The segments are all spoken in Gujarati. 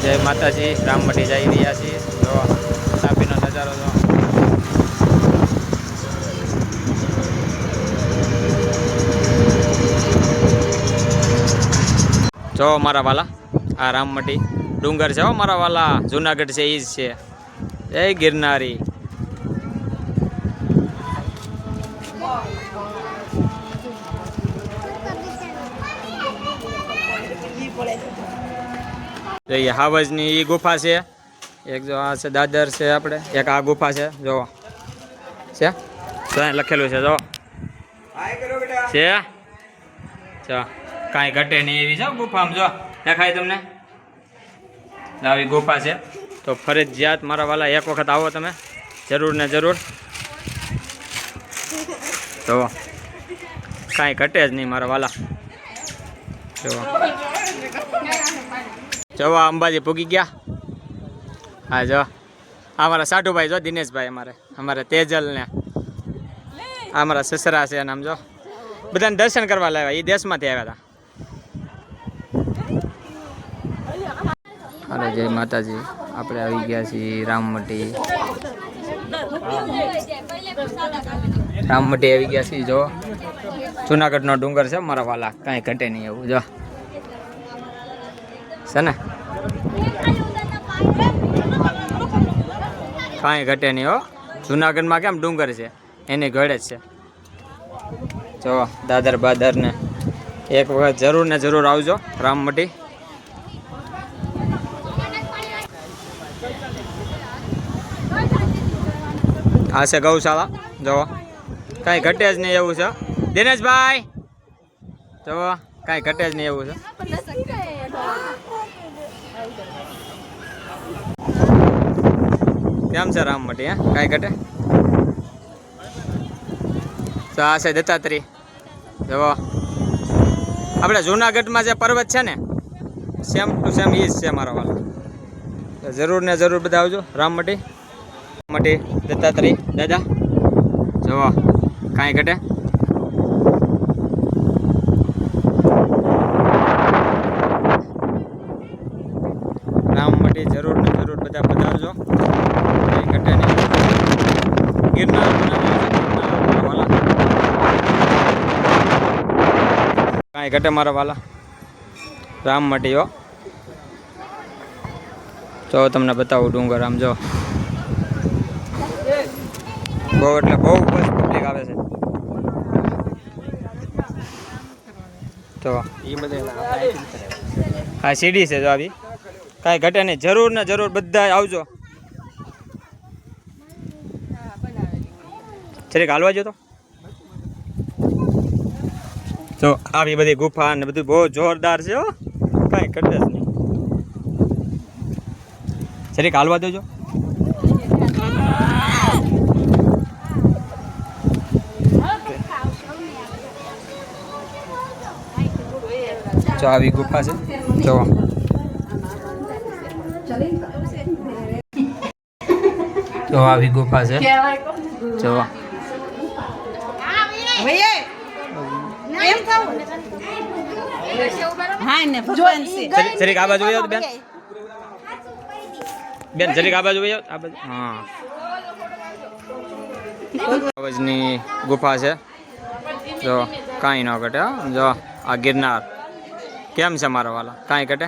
જય માતાજી, રામમઢી જઈ રહ્યા છીએ. જો તાપીનો નજારો જો. જો મારા વાલા, આ રામમઢી ડુંગર છે હો મારા વાલા. જુનાગઢ છે એ જ છે. જય ગિરનારી. જોઈએ હાવજની એ ગુફા છે. એક જો આ છે દાદર છે આપણે. એક આ ગુફા છે જો છે. તો અહીં લખેલું છે જો છે. જો કાંઈ ઘટે નહીં એવી છે ગુફામાં. જો દેખાય તમને આવી ગુફા છે. તો ફરજિયાત મારા વાલા એક વખત આવો તમે, જરૂર ને જરૂર. જો કાંઈ ઘટે જ નહીં મારા વાલા. જો અંબાજી પૂગી ગયા. હા જો અમારા સાઢુભાઈ જો દિનેશભાઈ, અમારે તેજલ ને અમારા સસરા છે. નામ જો બધાને દર્શન કરવા લાવ્યા. એ દેશમાંથી આવ્યા હતા. અરે જય માતાજી, આપણે આવી ગયા છીએ રામમઢી. રામમઢી આવી ગયા છીએ. જો જુનાગઢનો ડુંગર છે મારા વાલા, કાંઈ ઘટે નહીં એવું. જો છે ને, કાંઈ ઘટે નહીં હો. જુનાગઢમાં કેમ ડુંગર છે એની ઘડે જ છે. જો દાદર બાદર ને એક વખત જરૂર ને જરૂર આવજો રામમઢી. આ છે ગૌશાળા. જો કાંઈ ઘટે જ નહીં એવું છે દિનેશભાઈ. જો કાંઈ ઘટે જ નહીં એવું છે. કેમ છે રામમઢી? હે કાંઈ ઘટે? તો આ છે દત્તાત્રી. જો આપણે જુનાગઢમાં જે પર્વત છે ને, સેમ ટુ સેમ એ જ છે મારા વાલા. જરૂર ને જરૂર બધા આવજો રામમઢી. રામમઢી દત્તાત્રી દાદા. જો કાંઈ ઘટે? રામમઢી જરૂર ને જરૂર બધા પધારજો. કાંઈ ઘટે નહીં. ગિરનાર કાંઈ ઘટે મારા વાલા. રામમઢી હો. જો તમને બતાવું ડુંગર. આમ જો બહુ એટલે બહુ બસ પબ્લિક આવે છે. તો હા સીડી છે જો આવી. કાંઈ ઘટે નહીં. જરૂર ને જરૂર બધા આવજો. જરીક હાલવા જો તો આવી બધી ગુફા ને બધું બહુ જોરદાર છે હો. કાંઈ ઘટે જ નહીં. જરીક હાલવા દેજો. જો આવી ગુફા છે. જો આવી ગુફા છે. જો જરીક આ બાજુ બેન. બેન જરીક આ બાજુ આ બાજુ. હા અવાજની ગુફા છે. જો કાંઈ ન ઘટે. જો આ ગિરનાર કેમ છે મારા વાલા? કાંઈ ઘટે?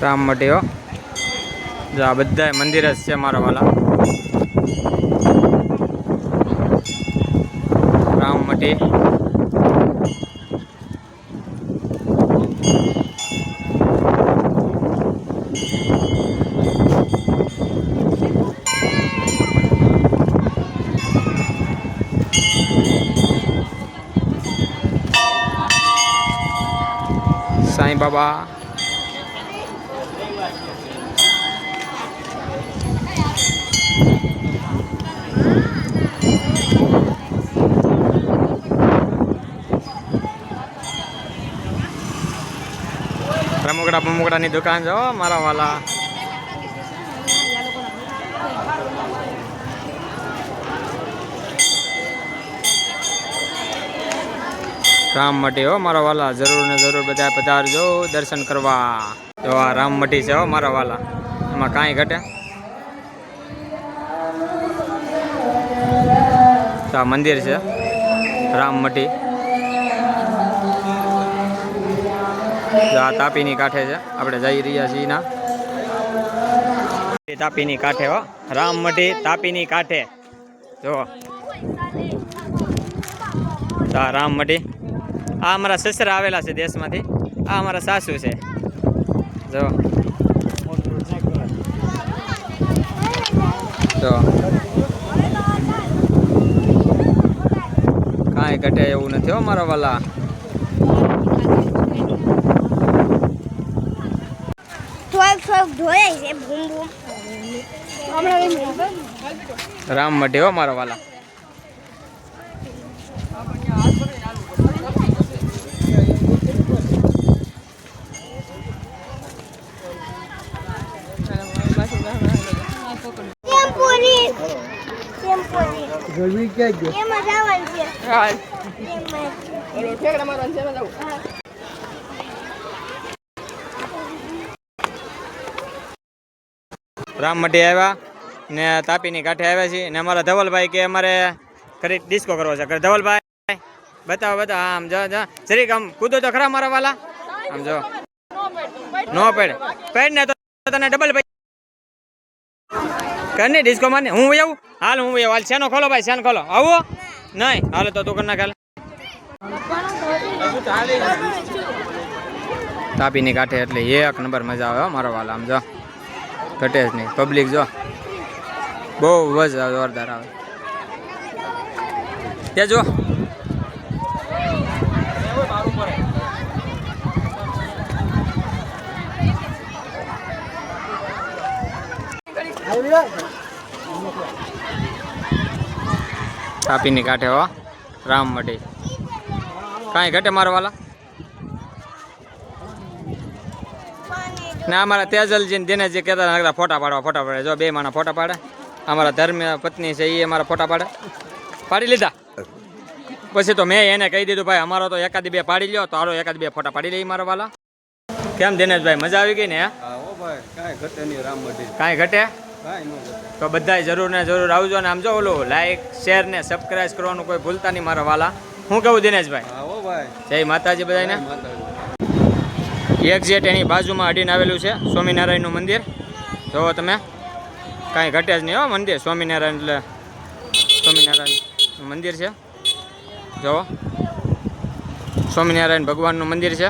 રામમઢી હો. જો આ બધા મંદિર જ છે મારા વાલા. રામમઢી સાંઈ બાબા. રમકડા બમકડાની દુકાન જો મારા વાલા. રામમટી હો મારા વાલા, જરૂર ને જરૂર બધા પધારજો દર્શન કરવા. જો આ રામમટી છે હો મારા વાલા, એમાં કાંઈ ઘટે. તો આ મંદિર છે રામમટી. આ તાપીની કાંઠે છે, આપણે જઈ રહ્યા છીએ ના તાપીની કાંઠે હો. રામમટી તાપીની કાંઠે જો રામમટી. આ અમારા સસરા આવેલા છે દેશમાંથી, આ અમારા સાસુ છે જો. તો કાંઈ ઘટે એવું નથી હો મારા વાલા. રામમટી હો મારા વાલા. રામમટી આવ્યા ને તાપીની કાંઠે આવ્યા છીએ ને અમારા ધવલભાઈ કે અમારે ઘરે ડિસ્કો કરવો છે. ધવલભાઈ બતાવો બતાવો. આમ જો જરીક આમ કૂદો તો ખરા મારા વાલા. આમ જો નો પેડ પેડ ને તો તને ડબલ કરની ડિસ્કો મારને. હું આવું હાલ, હું આવું હાલ. શેનો ખોલો ભાઈ, શેનો ખોલો. આવો નહીં હાલો તો તું કર નાખ. તાપીની કાંઠે એટલે એક નંબર મજા આવે મારા વાલા. આમ જો ઘટે જ નહીં. પબ્લિક જો બહુ જ જોરદાર આવે. ત્યાં જો તાપીની કાંઠે હો રામમટી. કાંઈ ઘટે મારા વાલા. ના અમારા તેજલજી ને દિનેશજી કહેતા હતા ફોટા પાડે. જો બે માના ફોટા પાડે. અમારા ધર્મ પત્ની છે એ અમારા ફોટા પાડી લીધા. પછી તો મેં એને કહી દીધું ભાઈ અમારો તો એકાદી બે પાડી લ્યો, તો હાલો એકાદ બે ફોટા પાડી લઈ મારા વાલા. કેમ દિનેશભાઈ મજા આવી ગઈ ને? કાંઈ ઘટે તો બધાય જરૂર ને જરૂર આવજો. ને આમ જો ઓલું લાઈક શેર ને સબસ્ક્રાઇબ કરવાનું કોઈ ભૂલતા નહીં મારા વાલા. હું કહું દિનેશભાઈ? જય માતાજી બધાને. એક્ઝેક્ટ એની બાજુમાં અડીને આવેલું છે સ્વામિનારાયણનું મંદિર. જોવો તમે, કાંઈ ઘટે જ નહીં હો મંદિર. સ્વામિનારાયણ એટલે સ્વામિનારાયણનું મંદિર છે. જોવો સ્વામિનારાયણ ભગવાનનું મંદિર છે.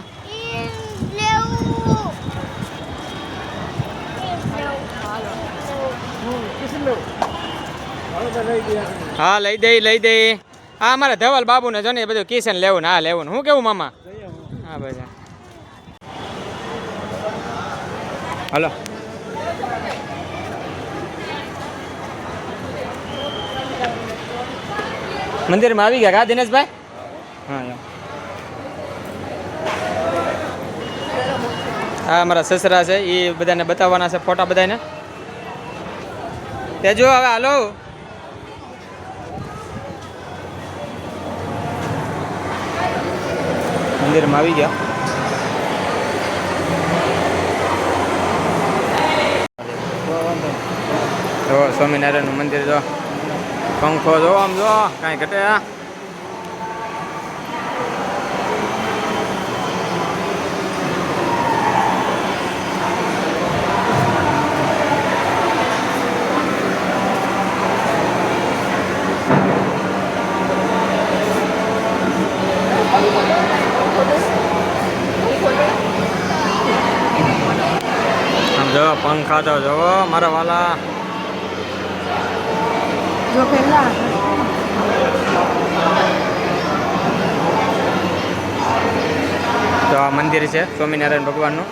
હા લઈ દઈ. હા અમારે ધવલ બાબુ ને જો ને બધું કિશન લેવું ને. હા લેવું ને. હું કેવું મામા? હા બસ હલો. મંદિરમાં આવી ગયા કા દિનેશભાઈ? હા હા અમારા સસરા છે એ બધાને બતાવવાના છે ફોટા બધાને. તે જો હવે હાલો. મંદિરમાં આવી ગયા. જો સ્વામિનારાયણનું મંદિર જો. પંખો જો આમ જો કાંઈ ઘટે. આમ જો પંખા તો જોવો મારા વાલા. તો આ મંદિર છે સ્વામિનારાયણ ભગવાનનું.